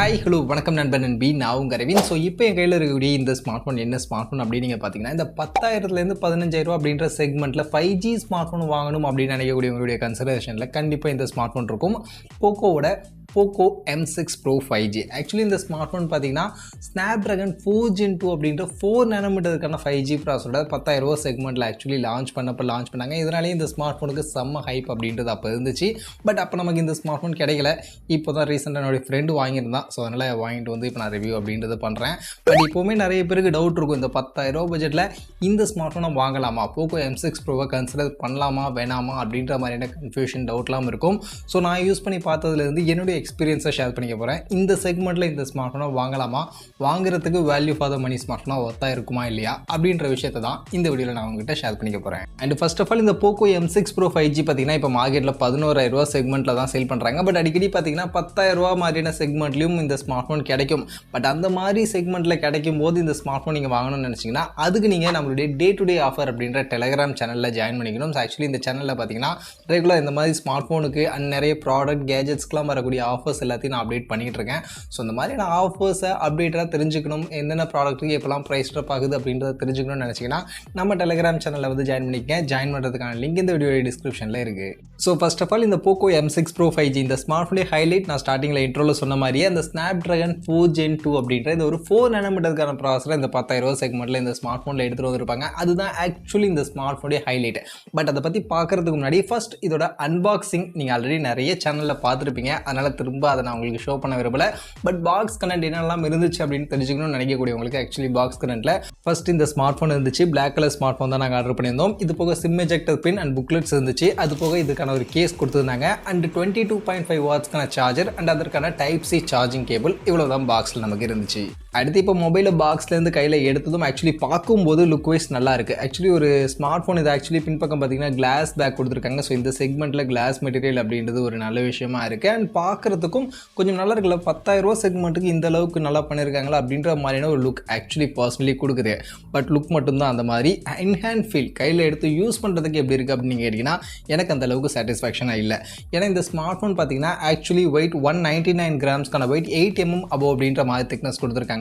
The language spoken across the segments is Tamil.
ஹாய் ஹலோ வணக்கம் நண்பன் நண்பி நான் உங்கள் ரவின். ஸோ இப்போ என் கையில் இருக்கக்கூடிய இந்த ஸ்மார்ட் ஃபோன் என்ன ஸ்மார்ட் ஃபோன் அப்படின்னு நீங்கள் பார்த்தீங்கன்னா இந்த 10,000லேருந்து 15,000 அப்படின்ற செக்மெண்ட்டில் 5G ஸ்மார்ட் ஃபோன் வாங்கணும் அப்படின்னு நினைக்கக்கூடிய உங்களுடைய கன்சிடரேஷனில் கண்டிப்பாக இந்த ஸ்மார்ட் ஃபோன் இருக்கும். போக்கோவோட Poco M6 Pro 5G. Actually இந்த ஸ்மார்ட் ஃபோன் பார்த்தீங்கன்னா ஸ்னாப்ட்ராகன் 4 Gen 2 அப்படின்ற 4 nm 5G ப்ராசஸோட 10,000 செக்மெண்ட்டில் ஆக்சுவலி லான்ச் பண்ணாங்க. இதனாலே இந்த ஸ்மார்ட் ஃபோனுக்கு செம்ம ஹைப் அப்படின்றது அப்போ இருந்துச்சு. பட் அப்போ நமக்கு இந்த ஸ்மார்ட் ஃபோன் கிடைக்கல. இப்போ தான் ரீசெண்டாக என்னுடைய ஃப்ரெண்டு வாங்கியிருந்தான். ஸோ அதனால் வாங்கிட்டு வந்து இப்போ நான் ரிவ்யூ அப்படின்றது பண்ணுறேன். பட் இப்போவுமே நிறைய பேருக்கு டவுட் இருக்கும், இந்த 10,000 பட்ஜெட்டில் இந்த ஸ்மார்ட் ஃபோனை வாங்கலாமா, Poco M6 Pro கன்சிடர் பண்ணலாமா வேணாமா அப்படின்ற மாதிரியான கன்ஃபியூஷன் டவுட்லாம் இருக்கும். ஸோ நான் யூஸ் பண்ணி பார்த்ததுலேருந்து என்னுடைய எக்ஸ்பீரியன்ஸை ஷேர் பண்ணிக்க போகிறேன். இந்த செக்மெண்ட்டில் இந்த ஸ்மார்ட் ஃபோனை வாங்கலாமா, வாங்குறதுக்கு value for the money smart ஃபோனாக ஒர்த்தாக இருக்குமா இல்லையா அப்படின்ற விஷயத்தை தான் இந்த வீடியோவில் நான் உங்ககிட்ட ஷேர் பண்ணிக்க போகிறேன். அண்ட் ஃபர்ஸ்ட் ஆஃப் ஆல் இந்த Poco M6 Pro 5G பார்த்தீங்கன்னா இப்போ மார்க்கெட்டில் 11,000 செக்மெண்ட்டில் தான் சேல் பண்ணுறாங்க. பட் அடிக்கடி பார்த்தீங்கன்னா 10,000 மாதிரியான செக்மெண்ட்லையும் இந்த ஸ்மார்ட் ஃபோன் கிடைக்கும். பட் அந்த மாதிரி செக்மெண்ட்டில் கிடைக்கும் போது இந்த ஸ்மார்ட் ஃபோன் நீங்கள் வாங்கணும்னு நினச்சிங்கன்னா அதுக்கு நீங்கள் நம்மளுடைய டே டு டே ஆஃபர் அப்படின்ற டெலிகிராம் சேனலில் ஜாயின் பண்ணிக்கணும். ஸோ ஆக்சுவலி இந்த சேனலில் பார்த்தீங்கன்னா ரெகுலர் இந்த மாதிரி ஸ்மார்ட் ஃபோனுக்கு அண்ட் நிறைய ப்ராடக்ட் கேஜெட்ஸ்க்குலாம் வரக்கூடிய ஆஃபர்ஸ் எல்லாத்தையும் நான் அப்டேட் பண்ணிகிட்டு இருக்கேன். ஸோ இந்த மாதிரி நான் ஆஃபர்ஸை அப்டேட்டாக தெரிஞ்சுக்கணும், என்னென்ன ப்ராடக்ட்டுக்கு எப்போலாம் ப்ரைஸ் ட்ராப் ஆகுது அப்படின்றத தெரிஞ்சுக்கணும்னு நினச்சிங்கன்னா நம்ம டெலிகிராம் சேனலில் வந்து ஜாயின் பண்ணிக்கேன். ஜாயின் பண்ணுறதுக்கான லிங்க் இந்த வீடியோ டிஸ்கிரிப்ஷனில் இருக்குது. ஸோ ஃபர்ஸ்ட் ஆஃப் ஆல் இந்த Poco M6 Pro 5G இந்த ஸ்மார்ட் ஃபோனுடைய ஹைலைட் நான் ஸ்டார்டிங்கில் இன்ட்ரோவில் சொன்ன மாதிரியே அந்த ஸ்னாப்ட்ராகன் 4 Gen 2 அப்படின்ற இந்த ஒரு 4 nm ப்ராசஸர் இந்த 10,000 செக்மெண்ட்டில் இந்த ஸ்மார்ட் ஃபோனில் எடுத்துகிட்டு வந்திருப்பாங்க. அதுதான் ஆக்சுவலி இந்த ஸ்மார்ட் ஃபோனுடைய ஹைலைட். பட் அதை பற்றி பார்க்குறதுக்கு முன்னாடி ஃபர்ஸ்ட் இதோட அன்பாக்சிங் நீங்கள் ஆல்ரெடி நிறைய சேனலில் பார்த்துருப்பீங்க, அதனால் திரும்ப அதை நான் உங்களுக்கு ஷோ பண்ண விரும்பல. பட் பாக்ஸ் கனெக்ட் என்னெல்லாம் இருந்துச்சு அப்படின்னு தெரிஞ்சுக்கணும்னு நினைக்கக்கூடியவங்களுக்கு ஆக்சுவலி பாக்ஸ் கனெக்ட்டில் ஃபர்ஸ்ட் இந்த ஸ்மார்ட் ஃபோன் இருந்துச்சு. பிளாக் கலர் ஸ்மார்ட் ஃபோன் தான் நாங்கள் ஆர்டர் பண்ணியிருந்தோம். இது போக sim ejector bin and booklets இருந்துச்சு. அது போக இதுக்கான ஒரு கேஸ் கொடுத்துருந்தாங்க அண்ட் 22.5 வாட்ஸ்க்கான சார்ஜர் அண்ட் அதற்கான டைப் சி சார்ஜிங் கேபிள். இவ்வளோ தான் பாக்ஸில் நமக்கு இருந்துச்சு. அடுத்து இப்போ மொபைலை பாக்ஸ்லேருந்து கையில் எடுத்ததும் ஆக்சுவலி பார்க்கும்போது லுக் வைஸ் நல்லா இருக்குது. ஆக்சுவலி ஒரு ஸ்மார்ட் ஃபோன் இது ஆக்சுவலி பின்பக்கம் பார்த்தீங்கன்னா கிளாஸ் பேக் கொடுத்துருக்காங்க. ஸோ இந்த செக்மெண்ட்டில் கிளாஸ் மெட்டீரியல் அப்படின்றது ஒரு நல்ல விஷயமா இருக்குது. அண்ட் பார்க்குறதுக்கும் கொஞ்சம் நல்லா இருக்குல்ல, 10,000 செக்மெண்ட்டுக்கு இந்த அளவுக்கு நல்லா பண்ணியிருக்காங்களா அப்படின்ற மாதிரியான ஒரு லுக் ஆக்சுவலி பர்சனலி கொடுக்குது. பட் லுக் மட்டும்தான் அந்த மாதிரி. இன்ஹேண்ட் ஃபீல் கையில் எடுத்து யூஸ் பண்ணுறதுக்கு எப்படி இருக்குது அப்படின்னு கேட்டிங்கன்னா எனக்கு அந்த அளவுக்கு சாட்டிஸ்ஃபேக்ஷனாக இல்லை. ஏன்னா இந்த ஸ்மார்ட் ஃபோன் பார்த்தீங்கன்னா ஆக்சுவலி வெயிட் 199 கிராம்ஸ்க்கான வெயிட் 8 mm above அப்படின்ற மாதிரி திக்னஸ் கொடுத்துருக்காங்க.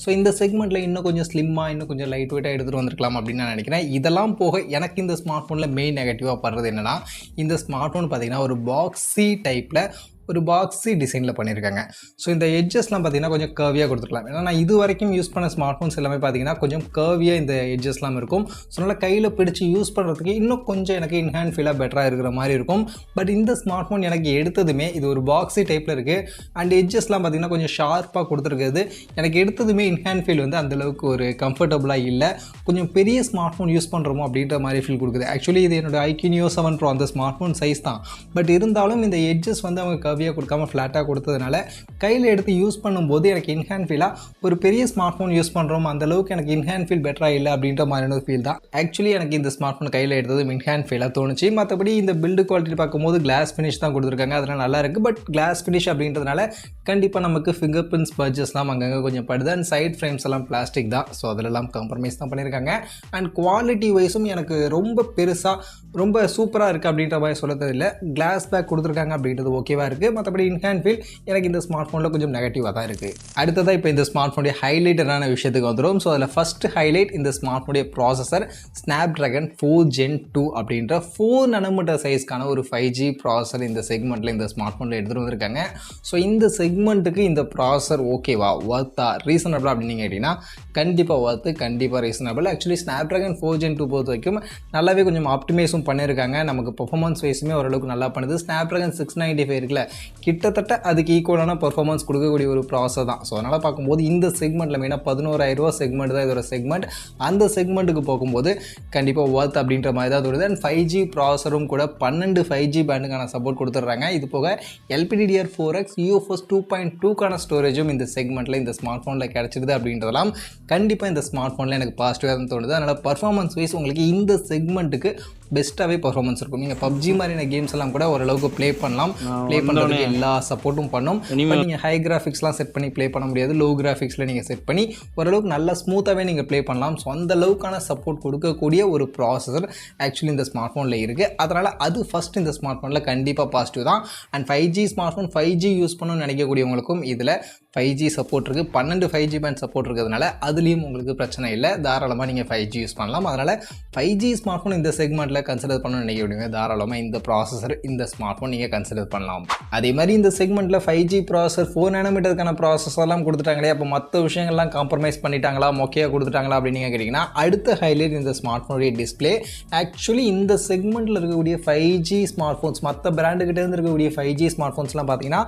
ஸோ இந்த செக்மெண்ட்டில் இன்னும் கொஞ்சம் ஸ்லிம்மாக இன்னும் கொஞ்சம் லைட் வெயிட்டாக எடுத்துகிட்டு வந்திருக்கலாம் அப்படின்னு நான் நினைக்கிறேன். இதெல்லாம் போக எனக்கு இந்த ஸ்மார்ட் ஃபோனில் மெயின் நெகட்டிவாக படுறது என்னென்னா, இந்த ஸ்மார்ட் ஃபோன் பார்த்தீங்கன்னா ஒரு பாக்ஸி டைப்பில் ஒரு பாக்ஸி டிசைனில் பண்ணியிருக்காங்க. ஸோ இந்த எட்ஜஸ்லாம் பார்த்தீங்கன்னா கொஞ்சம் கர்வியாக கொடுத்துருக்கலாம். ஏன்னா நான் இது வரைக்கும் யூஸ் பண்ண ஸ்மார்ட் ஃபோன்ஸ் எல்லாமே பார்த்தீங்கன்னா கொஞ்சம் கர்வியாக இந்த எட்ஜஸ்லாம் இருக்கும். ஸோ நல்லா கையில் பிடிச்சி யூஸ் பண்ணுறதுக்கு இன்னும் கொஞ்சம் எனக்கு இன்ஹேண்ட் ஃபீலாக பெட்டராக இருக்கிற மாதிரி இருக்கும். பட் இந்த ஸ்மார்ட் ஃபோன் எனக்கு எடுத்ததுமே இது ஒரு பாக்ஸி டைப்பில் இருக்குது அண்ட் எட்ஜஸ்லாம் பார்த்தீங்கன்னா கொஞ்சம் ஷார்ப்பாக கொடுத்துருக்குது. எனக்கு எடுத்ததுமே இன்ஹேண்ட் ஃபீல் வந்து அந்தளவுக்கு ஒரு கம்ஃபர்டபுளாக இல்லை. கொஞ்சம் பெரிய ஸ்மார்ட் ஃபோன் யூஸ் பண்ணுறோமோ அப்படின்ற மாதிரி ஃபீல் கொடுக்குது. ஆக்சுவலி இது என்னோட iQoo 7 Pro அந்த ஸ்மார்ட் ஃபோன் சைஸ் தான். பட் இருந்தாலும் இந்த எட்ஜஸ் வந்து அவங்க கர்வியாக கொடுக்காம ஃப்ளாட்டாக கொடுத்ததுனால கையில் எடுத்து யூஸ் பண்ணும்போது எனக்கு இன்ஹேண்ட் ஃபீலாக ஒரு பெரிய ஸ்மார்ட் ஃபோன் யூஸ் பண்ணுறோம் அந்த அளவுக்கு எனக்கு இன்ஹேண்ட் ஃபீல் பெட்டராக இல்லை அப்படின்ற மாதிரியான ஒரு ஃபீல் தான். ஆக்சுவலி எனக்கு இந்த ஸ்மார்ட் ஃபோன் கையில் எடுத்தது இன்ஹேண்ட் ஃபீலாக தோணுச்சு. மற்றபடி இந்த பில்டு குவாலிட்டி பார்க்கும்போது கிளாஸ் ஃபினிஷ் தான் கொடுத்துருக்காங்க, அதனால் நல்லா இருக்குது. பட் கிளாஸ் ஃபினிஷ் அப்படின்றதுனால கண்டிப்பாக நமக்கு ஃபிங்கர் பிரிண்ட்ஸ் பட்ஜஸ்லாம் அங்கங்கே கொஞ்சம் படுது அண்ட் சைட் ஃப்ரேம்ஸ் எல்லாம் பிளாஸ்டிக் தான். ஸோ அதிலெல்லாம் காம்ப்ரமைஸ் தான் பண்ணியிருக்காங்க. அண்ட் குவாலிட்டி வைஸும் எனக்கு ரொம்ப பெருசாக ரொம்ப சூப்பராக இருக்குது அப்படின்ற மாதிரி சொல்லறது இல்லை. கிளாஸ் பேக் கொடுத்துருக்காங்க அப்படின்றது ஓகேவாக இருக்குது. மற்றபடி இன்ஹேண்ட் ஃபீல் எனக்கு இந்த ஸ்மார்ட் ஃபோனில் கொஞ்சம் நெகட்டிவாக தான் இருக்குது. அடுத்ததாக இப்போ இந்த ஸ்மார்ட் ஃபோனுடைய ஹைலைட்டரான விஷயத்துக்கு வந்துடும். ஸோ அதில் ஃபஸ்ட் ஹைலைட் இந்த ஸ்மார்ட் ஃபோனுடைய ப்ராசஸர் ஸ்னாப்ட்ராகன் 4 Gen 2 அப்படின்ற 4 nm சைஸ்க்கான ஒரு 5G ப்ராசஸர் இந்த செக்மெண்ட்டில் இந்த ஸ்மார்ட் ஃபோனில் எடுத்துகிட்டு வந்திருக்காங்க. ஸோ இந்த செக்மெண்ட்டுக்கு இந்த ப்ராசஸர் ஓகேவா, ஒர்த்தா, ரீசனபிளா அப்படின்னு கேட்டிங்கன்னா கண்டிப்பாக ஒர்த்து, கண்டிப்பாக ரீசனபிள். ஆக்சுவலி ஸ்னாப்ட்ராகன் 4 Gen 2 பொறுத்த வரைக்கும் நல்லாவே கொஞ்சம் ஆப்டிமைஸும் பண்ணியிருக்காங்க. நமக்கு பெர்ஃபார்மன்ஸ் வைஸுமே ஓரளவுக்கு நல்லா பண்ணுது. ஸ்னாப்ட்ராகன் 695 இருக்குல்ல, கிட்டத்தட்ட அதுக்கு ஈக்குவலான பெர்ஃபார்மன்ஸ் கொடுக்கக்கூடிய ஒரு ப்ராசஸர் தான். ஸோ அதனால் பார்க்கும்போது இந்த செக்மெண்ட்டில் மெயினாக 11,000 செக்மெண்ட் தான் இதோட செக்மெண்ட். அந்த செக்மெண்ட்டுக்கு போகும்போது கண்டிப்பாக ஒர்த் அப்படின்ற மாதிரி தான் தோணுது. அண்ட் 5G ப்ராசஸரும் கூட 12 5G பேண்டுக்கான சப்போர்ட் கொடுத்துட்றாங்க. இது போக LPDDR4X UFS 2.2க்கான ஸ்டோரேஜும் இந்த செக்மெண்ட்டில் இந்த ஸ்மார்ட் ஃபோனில் கிடச்சிடுது அப்படின்றதெல்லாம் கண்டிப்பாக இந்த ஸ்மார்ட் ஃபோனில் எனக்கு பாசிட்டிவாக தான் தோணுது. அதனால் பர்ஃபார்மன்ஸ் வைஸ் உங்களுக்கு இந்த செக்மெண்ட்டுக்கு பெஸ்ட்டாகவே பர்ஃபார்மன்ஸ் இருக்கும். நீங்கள் பப்ஜி மாதிரியான கேம்ஸ் எல்லாம் கூட ஓரளவுக்கு ப்ளே பண்ணலாம். ப்ளே பண்ணுறதுக்கு எல்லா சப்போர்ட்டும் பண்ணும். நீங்கள் ஹை கிராஃபிக்ஸ்லாம் செட் பண்ணி ப்ளே பண்ண முடியாது. லோ கிராஃபிக்ஸில் நீங்கள் செட் பண்ணி ஓரளவுக்கு நல்லா ஸ்மூத்தாகவே நீங்கள் ப்ளே பண்ணலாம். ஸோ அந்த அளவுக்கான சப்போர்ட் கொடுக்கக்கூடிய ஒரு ப்ராசஸர் ஆக்சுவலி இந்த ஸ்மார்ட் ஃபோனில் இருக்குது. அதனால் அது ஃபஸ்ட் இந்த ஸ்மார்ட் ஃபோனில் கண்டிப்பாக பாசிட்டிவ் தான். And 5G smart phone 5G use பண்ணணும்னு நினைக்கக்கூடியவங்களுக்கும் இதில் 5G சப்போர்ட் இருக்குது, 12 5G பேண்ட் சப்போர்ட் இருக்கிறதுனால அதுலேயும் உங்களுக்கு பிரச்சனை இல்லை. தாராளமாக நீங்கள் 5G யூஸ் பண்ணலாம். அதனால் 5G ஸ்மார்ட் ஃபோன் இந்த செக்மெண்ட்டில் கன்சிடர் பண்ணணும்னு நினைக்கிறீங்க, தாராளமாக இந்த ப்ராசஸர் இந்த ஸ்மார்ட் ஃபோன் நீங்கள் கன்சிடர் பண்ணலாம். அதே மாதிரி இந்த செக்மெண்ட்டில் 5G ப்ராசஸர் 4 nm ப்ராசஸர்லாம் கொடுத்துட்டாங்களே, அப்போ மற்ற விஷயங்கள்லாம் காம்ப்ரமைஸ் பண்ணிட்டாங்களா, மொக்கையாக கொடுத்துட்டாங்களா அப்படின்னு நீங்கள் கேட்டிங்கன்னா, அடுத்த ஹைலைட் இந்த ஸ்மார்ட் ஃபோனுடைய டிஸ்பிளே. ஆக்சுவலி இந்த செக்மெண்ட்டில் இருக்கக்கூடிய 5G ஸ்மார்ட் ஃபோன்ஸ், மற்ற பிராண்டுக்கிட்டே இருந்து இருக்கக்கூடிய 5G ஸ்மார்ட் ஃபோன்ஸ்லாம் பார்த்தீங்கன்னா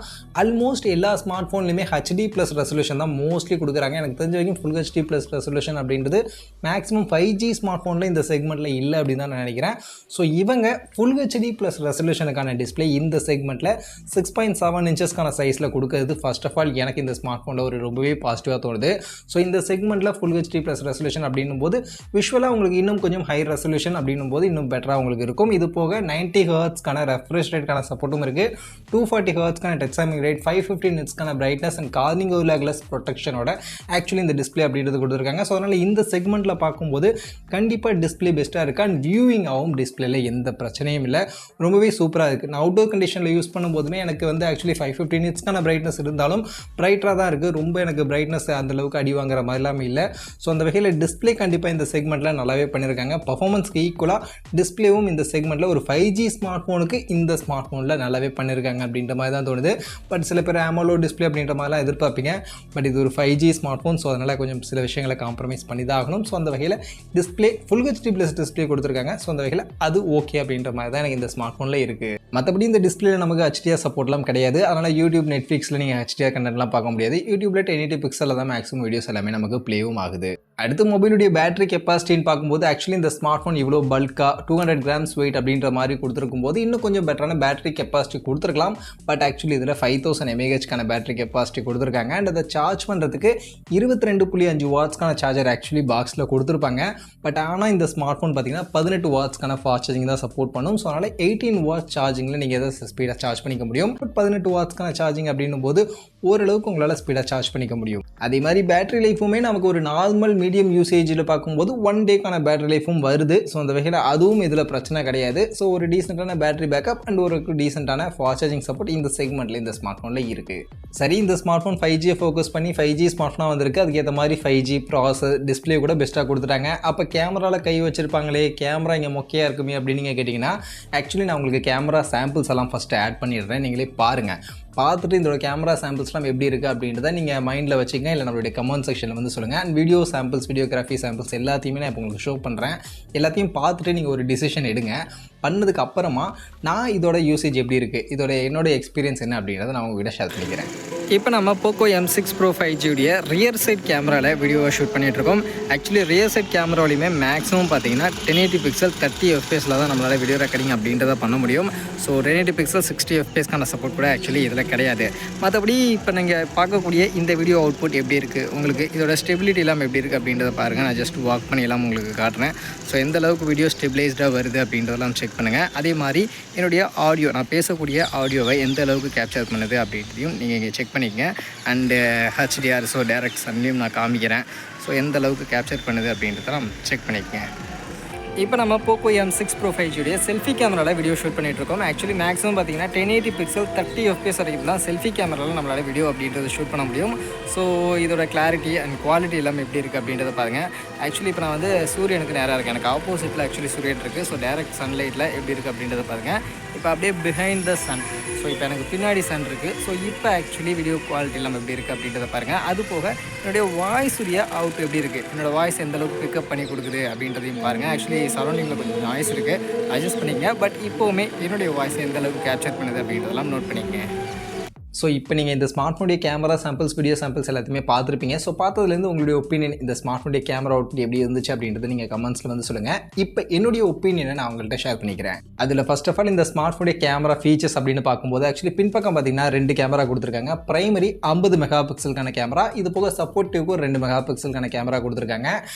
ஆல்மோஸ்ட் எல்லா ஸ்மார்ட் ஃபோன்லையுமே HD+ ரெசல்யூஷன் தான் மோஸ்ட்லி கொடுக்குறாங்க. எனக்கு தெரிஞ்ச வரைக்கும் ஃபுல் HD+ ரெசல்யூஷன் அப்படின்றது மேக்ஸிமம் 5G ஸ்மார்ட் ஃபோனில் இந்த செக்மெண்ட்டில் இல்லை அப்படின்னு தான் நான் நினைக்கிறேன். ஸோ இவங்க ஃபுல் HD+ ரெசல்யூஷனுக்கான டிஸ்பிளே இந்த செக்மெண்ட்டில் 6.7 இன்ச்சஸ்க்கான சைஸில் கொடுக்குறது ஃபர்ஸ்ட் ஆஃப் ஆல் எனக்கு இந்த ஸ்மார்ட் ஃபோனில் ஒரு ரொம்பவே பாசிட்டிவாக தோணுது. ஸோ இந்த செக்மெண்ட்டில் ஃபுல் HD+ ரெசல்யூஷன் அப்படின்னும் போது விஷுவலாக உங்களுக்கு இன்னும் கொஞ்சம் ஹை ரெசல்யூஷன் அப்படின்னும் போது இன்னும் பெட்டராக உங்களுக்கு இருக்கும். இது போக 90 Hzக்கான ரெஃப்ரெஷ் ரேட்கான சப்போர்ட்டும் இருக்குது, 240 Hzக்கான டச் சாம்பிங் ரேட், 550 nitsக்கான பிரைட்னஸ் அண்ட் கார்னிங் கிளாஸ் ப்ரொடெக்ஷனோட ஆக்சுவலி இந்த டிஸ்பிளே அப்படின்றது கொடுத்துருக்காங்க. ஸோ அதனால் இந்த செக்மெண்ட்டில் பார்க்கும்போது கண்டிப்பாக டிஸ்பிளே பெஸ்ட்டாக இருக்குது. அண்ட் வியூவிங் ஆகும், டிஸ்பிளேல எந்த பிரச்சனையும் இல்லை, ரொம்பவே சூப்பராக இருக்குது. நான் அவுட்டோர் கண்டிஷனில் யூஸ் பண்ணும்போதுமே எனக்கு வந்து ஆக்சுவலி 550 nitsக்கான பிரைட்னஸ் இருந்தாலும் பிரைட்டராக தான் இருக்குது, ரொம்ப எனக்கு பிரைட்னஸ் அந்தளவுக்கு அடி வாங்குற மாதிரிலாம் இல்லை. ஸோ அந்த வகையில் டிஸ்பிளே கண்டிப்பாக இந்த செக்மெண்ட்டில் நல்லாவே பண்ணியிருக்காங்க. பர்ஃபார்மன்ஸ்க்கு ஈக்குவலாக டிஸ்பிளேவும் இந்த செக்மெண்ட்டில் ஒரு 5G ஸ்மார்ட் ஃபோனுக்கு இந்த ஸ்மார்ட் ஃபோனில் நல்லாவே பண்ணியிருக்காங்க அப்படின்ற மாதிரி தான் தோணுது. பட் சில பேர் AMOLED டிஸ்பிளே அப்படின்ற மாதிரிலாம் எதிர்பார்ப்பீங்க. பட் இது ஒரு 5G ஸ்மார்ட் ஃபோன், ஸோ அதனால் கொஞ்சம் சில விஷயங்களை காம்ப்ரமைஸ் பண்ணி தான் ஆகணும். ஸோ அந்த வகையில் டிஸ்பிளே ஃபுல் HD+ டிஸ்பிளே கொடுத்துருக்காங்க. ஸோ அந்த வகையில் அது ஓகே அப்படின்ற மாதிரி தான் எனக்கு இந்த ஸ்மார்ட் ஃபோனில் இருக்குது. மற்றபடி இந்த டிஸ்பிளேல நமக்கு HDR சப்போர்ட்லாம் கிடையாது. அதனால் யூடியூப், நெட்ஃப்ளிக்ஸில் நீங்கள் HDR கண்டென்ட்லாம் பார்க்க முடியாது. யூடியூப்பில் 1080 பிக்சலில் தான் மேக்ஸிமம் வீடியோஸ் எல்லாமே நமக்கு ப்ளேவும் ஆகுது. அடுத்து மொபைலுடைய பேட்டரி கெப்பாசிட்டின்னு பார்க்கும்போது ஆக்சுவலி இந்த ஸ்மார்ட் ஃபோன் இவ்வளோ பல்காக 200 grams வெயிட் அப்படின்ற மாதிரி கொடுத்துருக்கும் போது இன்னும் கொஞ்சம் பெட்டரான பேட்டரி கெப்பாசிட்டி கொடுத்துருக்கலாம். பட் ஆக்சுவலி இதில் 5000 mAhக்கான பேட்டரி கெப்பாசிட்டி கொடுத்துருக்காங்க. அண்ட் அதை சார்ஜ் பண்ணுறதுக்கு 22.5 வாட்ஸ்க்கான சார்ஜர் ஆக்சுவலி பாக்ஸில் கொடுத்துருப்பாங்க. பட் ஆனால் இந்த ஸ்மார்ட் ஃபோன் பார்த்தீங்கன்னா 18 வாட்ஸ்க்கான ஃபாஸ்ட் சார்ஜிங் தான் சப்போர்ட் பண்ணும். ஸோ அதனால் 18 வாட்ஸ் சார்ஜிங்கில் நீங்கள் எதை ஸ்பீடாக சார்ஜ் பண்ணிக்க முடியும். பட் 18 வாட்ஸ்க்கான சார்ஜிங் அப்படின்னும் போது ஓரளவுக்கு உங்களால் ஸ்பீடாக சார்ஜ் பண்ணிக்க முடியும். அதே மாதிரி பேட்டரி லைஃபுமே நமக்கு ஒரு நார்மல் மீடியம் யூசேஜில் பார்க்கும்போது 1 டேக்கான பேட்டரி லைஃபும் வருது. ஸோ அந்த வகையில் அதுவும் இதில் பிரச்சனை கிடையாது. ஸோ ஒரு டீசெண்டான பேட்டரி பேக்கப் அண்ட் ஒரு டீசெண்டான ஃபாஸ்ட் சார்ஜிங் சப்போர்ட் இந்த செக்மெண்ட்டில் இந்த ஸ்மார்ட் ஃபோனில் இருக்குது. சரி, இந்த ஸ்மார்ட் ஃபோன் 5G ஃபோக்கஸ் பண்ணி 5G ஸ்மார்ட் ஃபோனாக வந்திருக்கு. அதுக்கேற்ற மாதிரி 5G ப்ராசஸர் டிஸ்பிளே கூட பெஸ்ட்டாக கொடுத்துட்டாங்க. அப்போ கேமராவில் கை வச்சிருப்பாங்களே, கேமரா இங்கே மொக்கையாக இருக்குமே அப்படின்னு நீங்கள் கேட்டிங்கன்னா, ஆக்சுவலி நான் உங்களுக்கு கேமரா சாம்பிள்ஸ் எல்லாம் ஃபஸ்ட்டு ஆட் பண்ணிடுறேன். நீங்களே பாருங்கள். பார்த்துட்டு இதோட கேமரா சாம்பிள்ஸ்லாம் எப்படி இருக்குது அப்படின்றத நீங்கள் மைண்டில் வச்சுக்கங்க, இல்லை நம்மளுடைய கமெண்ட் செக்ஷனில் வந்து சொல்லுங்கள். And video samples, videography samples எல்லாத்தையுமே நான் இப்போ உங்களுக்கு ஷோ பண்ணுறேன். எல்லாத்தையும் பார்த்துட்டு நீங்கள் ஒரு டிசிஷன் எடுங்க. பண்ணதுக்கு அப்புறமா நான் இதோட யூசேஜ் எப்படி இருக்குது, என்னோட எக்ஸ்பீரியன்ஸ் என்ன அப்படின்றத நான் உங்ககிட்ட ஷேர் பண்ணிக்கிறேன். இப்போ நம்ம Poco M6 Pro 5G உடைய ரியர் சைட் கேமராவில் வீடியோவை ஷூட் பண்ணிகிட்ருக்கோம். ஆக்சுவலி ரியர் சைட் கேமராவிலையுமே மேக்ஸிமம் பார்த்தீங்கன்னா 1080 பிக்சல் 30 FPS தான் நம்மளால் வீடியோ ரெக்கார்டிங் அப்படின்றத பண்ண முடியும். ஸோ 1080 பிக்சல் 60 FPSக்கான சப்போர்ட் கூட ஆக்சுவலி இதில் கிடையாது. மற்றபடி இப்போ நீங்கள் பார்க்கக்கூடிய இந்த வீடியோ அவுட்புட் எப்படி இருக்குது, உங்களுக்கு இதோட ஸ்டெபிலிட்டி எல்லாம் எப்படி இருக்குது அப்படின்றத பாருங்கள். நான் ஜஸ்ட் வாக் பண்ணி எல்லாம் உங்களுக்கு காட்டுறேன். ஸோ எந்த அளவுக்கு வீடியோ ஸ்டெபிலைஸ்டாக வருது அப்படின்றதெல்லாம் செக் பண்ணுங்கள். அதே மாதிரி என்னுடைய ஆடியோ, நான் பேசக்கூடிய ஆடியோவை எந்த அளவுக்கு கேப்சர் பண்ணுது அப்படின்றதையும் நீங்கள் இங்கே செக் பண்ணிக்கங்க. அண்டு HDR, ஸோ டைரக்ட் சன்லையும் நான் காமிக்கிறேன். ஸோ எந்த அளவுக்கு கேப்சர் பண்ணுது அப்படின்றத நம்ம செக் பண்ணிக்கங்க. இப்போ நம்ம Poco M6 Pro 5G உடைய செல்ஃபி கேமராவில் வீடியோ ஷூட் பண்ணிகிட்ருக்கோம். ஆக்சுவலி மேக்ஸிமம் பார்த்தீங்கன்னா 1080 பிக்சல் 30 FPS வரைக்கும் தான் செல்ஃபி கேமராவில் நம்மளால் வீடியோ அப்படின்றது ஷூட் பண்ண முடியும். ஸோ இதோட கிளாரிட்டி அண்ட் குவாலிட்டி எல்லாம் எப்படி இருக்குது அப்படின்றத பாருங்கள். ஆக்சுவலி இப்போ நான் வந்து சூரியனுக்கு நேராக இருக்கேன், எனக்கு ஆப்போசிட்டில் ஆக்சுவலி சூரியன் இருக்குது. ஸோ டைரக்ட் சன்லைட்டில் எப்படி இருக்குது அப்படின்றத பாருங்கள். இப்போ அப்படியே பிஹைண்ட் த சன், ஸோ இப்போ எனக்கு பின்னாடி சன் இருக்குது. ஸோ இப்போ ஆக்சுவலி வீடியோ குவாலிட்டி எல்லாம் எப்படி இருக்குது அப்படின்றத பாருங்கள். அது போக என்னுடைய வாய்ஸ் உடைய அவுட் எப்படி இருக்குது, என்னோடய வாய்ஸ் எந்த அளவுக்கு பிக்கப் பண்ணி கொடுக்குது அப்படின்றதையும் பாருங்கள். ஆக்சுவலி சரௌண்டிங்கில் கொஞ்சம் நாய்ஸ் இருக்குது, அட்ஜஸ்ட் பண்ணிக்கங்க. பட் இப்போவுமே என்னுடைய வாய்ஸ் எந்த அளவுக்கு கேப்சர் பண்ணுது அப்படின்றதெல்லாம் நோட் பண்ணிக்கங்க. ஸோ இப்போ நீங்கள் இந்த ஸ்மார்ட் ஃபோனுடைய கேமரா சாம்பிள்ஸ், வீடியோ சாம்பிள்ஸ் எல்லாத்தையுமே பார்த்துருப்பீங்க. ஸோ பார்த்ததுலேருந்து உங்களுடைய ஒப்பீனியன் இந்த ஸ்மார்ட் ஃபோனுடைய கேமரா அவுட்புட் எப்படி இருந்துச்சு அப்படின்றது நீங்கள் கமெண்ட்ஸில் வந்து சொல்லுங்கள். இப்போ என்னுடைய ஒப்பீனியனை நான் உங்கள்கிட்ட ஷேர் பண்ணிக்கிறேன். அதில் ஃபர்ஸ்ட் ஆஃப் ஆல் இந்த ஸ்மார்ட் ஃபோனுடைய கேமரா ஃபீச்சர்ஸ் அப்படின்னு பார்க்கும்போது ஆக்சுவலி பின்பக்கம் பார்த்தீங்கன்னா 2 கேமரா கொடுத்துருக்காங்க. பிரைமரி 50 மெகாபிக்சலுக்கான கேமரா, இது போக சப்போர்ட்டிவ்க்கு 2 மெகாபிக்சலுக்கான கேமரா கொடுத்துருக்காங்க.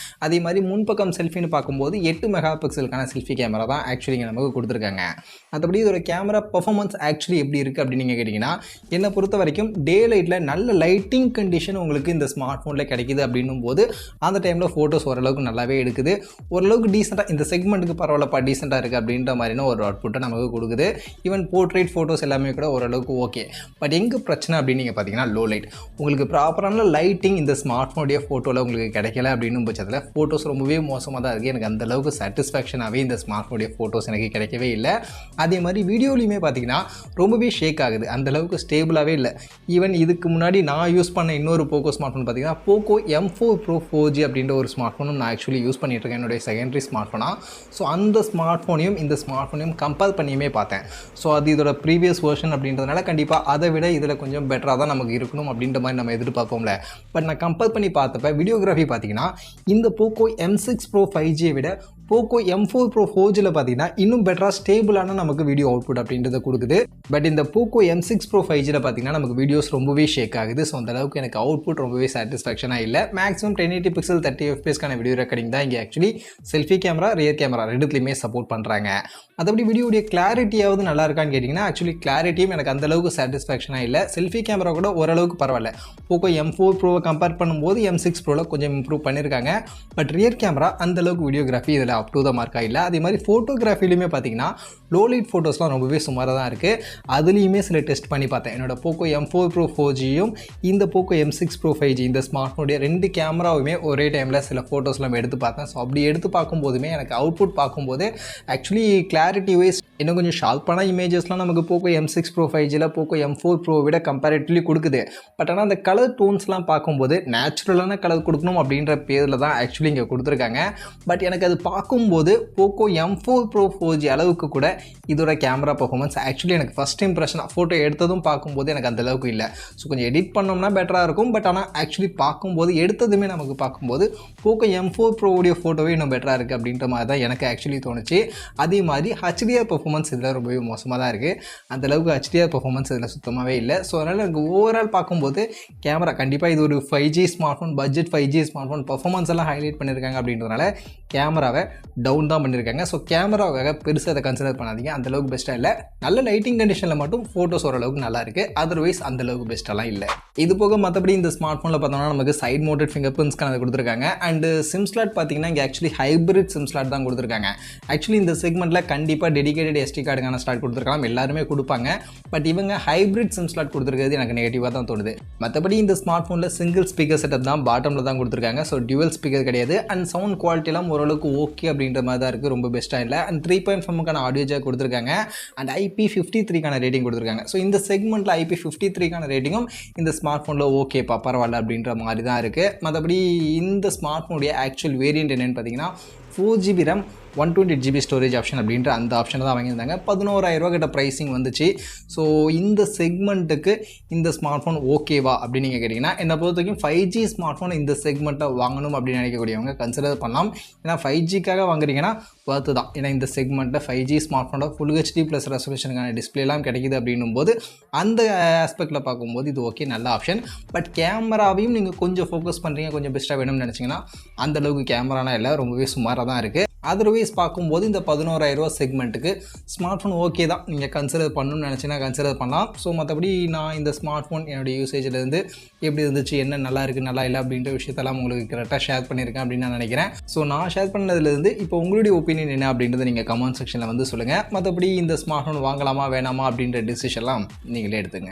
அதே மாதிரி முன்பக்கம் செல்ஃபின்னு பார்க்கும்போது 8 மெகாபிக்சலுக்கான செல்ஃபி கேமரா தான் ஆக்சுவலி நமக்கு கொடுத்துருக்காங்க. மற்றபடி இதோட கேமரா பர்ஃபார்மன்ஸ் ஆக்சுவலி எப்படி இருக்குது அப்படின்னு நீங்கள் கேட்டிங்கன்னா, என்ன என்னை பொறுத்த வரைக்கும் டே லைட்டில் நல்ல லைட்டிங் கண்டிஷன் உங்களுக்கு இந்த ஸ்மார்ட் ஃபோனில் கிடைக்குது அப்படின்னும் போது அந்த டைமில் ஃபோட்டோஸ் ஓரளவுக்கு நல்லாவே எடுக்குது. ஓரளவுக்கு டீசெண்டாக இந்த செக்மெண்ட்டுக்கு பரவாயில்லப்பா டீசெண்டாக இருக்குது அப்படின்ற மாதிரினா ஒரு அவுட்புட்டை நமக்கு கொடுக்குது. ஈவன் போர்ட்ரேட் ஃபோட்டோஸ் எல்லாமே கூட ஓரளவுக்கு ஓகே. பட் எங்கே பிரச்சனை அப்படின்னு நீங்கள் பார்த்தீங்கன்னா லோ லைட். உங்களுக்கு ப்ராப்பரான லைட்டிங் இந்த ஸ்மார்ட் ஃபோனுடைய ஃபோட்டோவில் உங்களுக்கு கிடைக்கல அப்படின்னும் பட்சத்தில் ஃபோட்டோஸ் ரொம்பவே மோசமாக தான் இருக்குது. எனக்கு அந்தளவுக்கு சாட்டிஸ்ஃபேக்ஷனாகவே இந்த ஸ்மார்ட் ஃபோனுடைய ஃபோட்டோஸ் எனக்கு கிடைக்கவே இல்லை. அதே மாதிரி வீடியோலையுமே பார்த்தீங்கன்னா ரொம்பவே ஷேக் ஆகுது, அந்தளவுக்கு ஸ்டேபிளாகவே இல்லை. ஈவன் இதுக்கு முன்னாடி நான் யூஸ் பண்ண இன்னொரு போக்கோ ஸ்மார்ட் ஃபோன் பார்த்தீங்கன்னா போக்கோ M4 Pro 4G அப்படின்ற ஒரு ஸ்மார்ட் ஃபோனும் நான் ஆக்சுவலி யூஸ் பண்ணிட்டு இருக்கேன் என்னுடைய செகண்டரி ஸ்மார்ட் ஃபோனாக. ஸோ அந்த ஸ்மார்ட் ஃபோனையும் இந்த ஸ்மார்ட் ஃபோனையும் கம்பேர் பண்ணியுமே பார்த்தேன். ஸோ அது இதோட ப்ரீவியஸ் வெர்ஷன் அப்படின்றதுனால கண்டிப்பாக அதை விட இதில் கொஞ்சம் பெட்டராக தான் நமக்கு இருக்கணும் அப்படின்ற மாதிரி நம்ம எதிர்பார்ப்போம்ல. பட் நான் கம்பேர் பண்ணி பார்த்தப்ப வீடியோகிராஃபி பார்த்தீங்கன்னா இந்த போக்கோ M6 Pro 5G விட போக்கோ M4 Pro 4Gயில் பார்த்தீங்கன்னா இன்னும் பெட்டராக ஸ்டேபிளான நமக்கு வீடியோ அவுட்புட் அப்படின்றத கொடுக்குது. பட் இந்த போக்கோ M6 Pro 5Gயில் பார்த்தீங்கன்னா நமக்கு வீடியோஸ் ரொம்பவே ஷேக் ஆகுது. ஸோ அந்த அளவுக்கு எனக்கு அவுட்புட் ரொம்பவே சாட்டிஸ்ஃபேக்ஷனாக இல்லை. Maximum 1080 pixel 30 FPS video recording தான் இங்கே actually selfie camera rear camera ரெண்டுத்துலையுமே சப்போர்ட் பண்ணுறாங்க. மற்றபடி வீடியோடைய கிளாரிட்டியாவது நல்லா இருக்கான்னு கேட்டிங்கன்னா ஆக்சுவலி கிளாரிட்டியும் எனக்கு அந்தளவுக்கு சாட்டிஸ்ஃபேக்ஷனாக இல்லை. செல்ஃபி கேமரா கூட ஓரளவுக்கு பரவாயில்ல. போக்கோ M4 Proவை கம்பேர் பண்ணும்போது M6 Proவில் கொஞ்சம் இம்ப்ரூவ் பண்ணியிருக்காங்க. பட் ரியர் கேமரா அந்தளவுக்கு வீடியோகிராஃபி இதில் அப் டு த மார்க்காக இல்லை. அதே மாதிரி ஃபோட்டோகிராஃபிலையுமே பார்த்தீங்கன்னா லோ லைட் ஃபோட்டோஸ்லாம் ரொம்பவே சுமாராக தான் இருக்குது. அதுலேயுமே சில டெஸ்ட் பண்ணி பார்த்தேன். என்னோட போக்கோ M4 Pro 4Gயும் இந்த போக்கோ M6 Pro 5G இந்த ஸ்மார்ட் ஃபோனுடைய 2 கேமராவுமே ஒரே டைமில் சில ஃபோட்டோஸ்லாம் எடுத்து பார்த்தேன். ஸோ அப்படி எடுத்து பார்க்கும்போதுமே எனக்கு அவுட்புட் பார்க்கும்போது ஆக்சுவலி கிளாரிட்டி வைஸ் இன்னும் கொஞ்சம் ஷார்ப்பான இமேஜஸ்லாம் நமக்கு போக்கோ M6 Pro 5Gயில் போக்கோ M4 Pro விட கம்பேரிட்டிவ்லி கொடுக்குது. பட் ஆனால் அந்த கலர் டோன்ஸ்லாம் பார்க்கும்போது நேச்சுரலான கலர் கொடுக்கணும் அப்படின்ற பேரில் தான் ஆக்சுவலி இங்கே கொடுத்துருக்காங்க. பட் எனக்கு அது பார்க்கும்போது போக்கோ M4 Pro 4G அளவுக்கு கூட இதோட கேமரா பர்ஃபார்மன்ஸ் ஆக்சுவலி எனக்கு ஃபஸ்ட் இம்ப்ரெஷனாக ஃபோட்டோ எடுத்ததும் பார்க்கும்போது எனக்கு அந்தளவுக்கு இல்லை. ஸோ கொஞ்சம் எடிட் பண்ணோம்னா பெட்டராக இருக்கும். பட் ஆனால் ஆக்சுவலி பார்க்கும்போது எடுத்ததுமே நமக்கு பார்க்கும்போது போக்கோ M4 Pro உடைய ஃபோட்டோவே இன்னும் பெட்டராக இருக்குது அப்படின்ற மாதிரி தான் எனக்கு ஆக்சுவலி தோணுச்சு. அதே மாதிரி HDR பர்ஃபார்மன்ஸ் இதில் ரொம்பவே மோசமாக தான் இருக்குது. அந்தளவுக்கு HDR பர்ஃபார்மன்ஸ் இதில் சுத்தமாகவே இல்லை. ஸோ அதனால் எனக்கு ஓவரால் பார்க்கும்போது கேமரா கண்டிப்பாக இது ஒரு 5G smart phone, budget 5G smart phone, performance எல்லாம் ஹைலைட் பண்ணியிருக்காங்க அப்படின்றதுனால கேமராவை டவுன் தான் பண்ணியிருக்காங்க. ஸோ கேமராவுக்காக பெருசாக அதை கன்சிடர் பண்ணாதீங்க. அந்தளவுக்கு பெஸ்ட்டாக இல்லை. நல்ல லைட்டிங் கண்டிஷனில் மட்டும் ஃபோட்டோஸ் ஓரளவுக்கு நல்லா இருக்குது. அதர்வைஸ் அந்தளவுக்கு பெஸ்ட்டெல்லாம் இல்லை. இது போக மற்றபடி இந்த ஸ்மார்ட் ஃபோனில் பார்த்தோம்னா நமக்கு சைட் மவுண்டட் ஃபிங்கர் பிரிண்ட்ஸ்க்கான அதை கொடுத்துருக்காங்க. அண்டு சிம் ஸ்லாட் பார்த்தீங்கன்னா இங்கே ஆக்சுவலி ஹைப்ரிட் சிம் ஸ்லாட் தான் கொடுத்துருக்காங்க. ஆக்சுவலி இந்த செக்மெண்ட்டில் கண்டிப்பாக டெடிகேட்டட் SD கார்டுக்கான ஸ்லாட் கொடுத்துருக்கலாம், எல்லாருமே கொடுப்பாங்க. பட் இவங்க ஹைப்ரிட் சிம் ஸ்லாட் கொடுத்துருக்கிறது எனக்கு நெகட்டிவாக தான் தோணுது. மற்றபடி இந்த ஸ்மார்ட் ஃபோனில் சிங்கிள் ஸ்பீக்கர் செட்டப் தான் பாட்டமில் தான் கொடுத்துருக்காங்க. ஸோ டியூவல் ஸ்பீக்கர் கிடையாது. அண்ட் சவுண்ட் குவாலிட்டிலாம் ஓரளவுக்கு ஓகே அப்படின்ற மாதிரி தான் இருக்குது, ரொம்ப பெஸ்ட்டாக இல்லை. அண்ட் 3.5க்கான ஆடியோ ஜாக் கொடுத்துருக்காங்க. அண்ட் IP53க்கான ரேட்டிங் கொடுத்துருக்காங்க. ஸோ இந்த செக்மெண்ட்டில் IP53க்கான ரேட்டிங்கும் இந்த ஸ்மார்ட் ஃபோனில் ஓகேப்பா பரவாயில்ல அப்படின்ற மாதிரி தான் இருக்குது. மற்றபடி இந்த ஸ்மார்ட் ஃபோனுடைய ஆக்சுவல் வேரியன்ட் என்னென்னு பார்த்தீங்கன்னா 4GB RAM 128GB storage option அப்படின்ற அந்த ஆப்ஷனை தான் வாங்கியிருந்தாங்க. 11,000 கிட்ட ப்ரைஸிங் வந்துச்சு. ஸோ இந்த செக்மெண்ட்டுக்கு இந்த ஸ்மார்ட் ஃபோன் ஓகேவா அப்படின்னு நீங்கள் கேட்டிங்கன்னா என்னை பொறுத்த வரைக்கும் 5G ஸ்மார்ட் ஃபோன் இந்த செக்மெண்ட்டை வாங்கணும் அப்படின்னு நினைக்கக்கூடியவங்க கன்சிடர் பண்ணலாம். ஏன்னா 5Gக்காக வாங்குறீங்கன்னா பார்த்து தான். ஏன்னா இந்த செக்மெண்ட்டில் 5G ஸ்மார்ட் ஃபோனோட ஃபுல் HD ப்ளஸ் ரெசல்யூஷனுக்கான டிஸ்பிளேலாம் கிடைக்குது அப்படின்னும் போது அந்த ஆஸ்பெக்டில் பார்க்கும்போது இது ஓகே, நல்ல ஆப்ஷன். பட் கேமராவையும் நீங்கள் கொஞ்சம் ஃபோக்கஸ் பண்ணுறீங்க, கொஞ்சம் பெஸ்ட்டாக வேணும்னு நினச்சிங்கன்னா அந்தளவுக்கு கேமரானா இல்லை, ரொம்பவே சுமாராக தான் இருக்குது. அதர்வைஸ் பார்க்கும்போது இந்த 11,000 செக்மெண்ட்டுக்கு ஸ்மார்ட் ஃபோன் ஓகே தான், நீங்கள் கன்சிடர் பண்ணணும்னு நினச்சிங்கன்னா கன்சிடர் பண்ணலாம். ஸோ மற்றபடி நான் இந்த ஸ்மார்ட் ஃபோன் என்னுடைய யூசேஜிலேருந்து எப்படி இருந்துச்சு, என்ன நல்லா இருக்குது நல்லா இல்லை அப்படின்ற விஷயத்தெல்லாம் உங்களுக்கு கரெக்டாக ஷேர் பண்ணியிருக்கேன் அப்படின்னு நான் நினைக்கிறேன். ஸோ நான் ஷேர் பண்ணதுலேருந்து இப்போ உங்களுடைய ஒப்பீனியன் என்ன அப்படின்றத நீங்கள் கமெண்ட் செக்ஷனில் வந்து சொல்லுங்கள். மற்றபடி இந்த ஸ்மார்ட் ஃபோன் வாங்கலாமா வேணாமா அப்படின்ற டிசிஷன்லாம் நீங்களே எடுத்துங்க.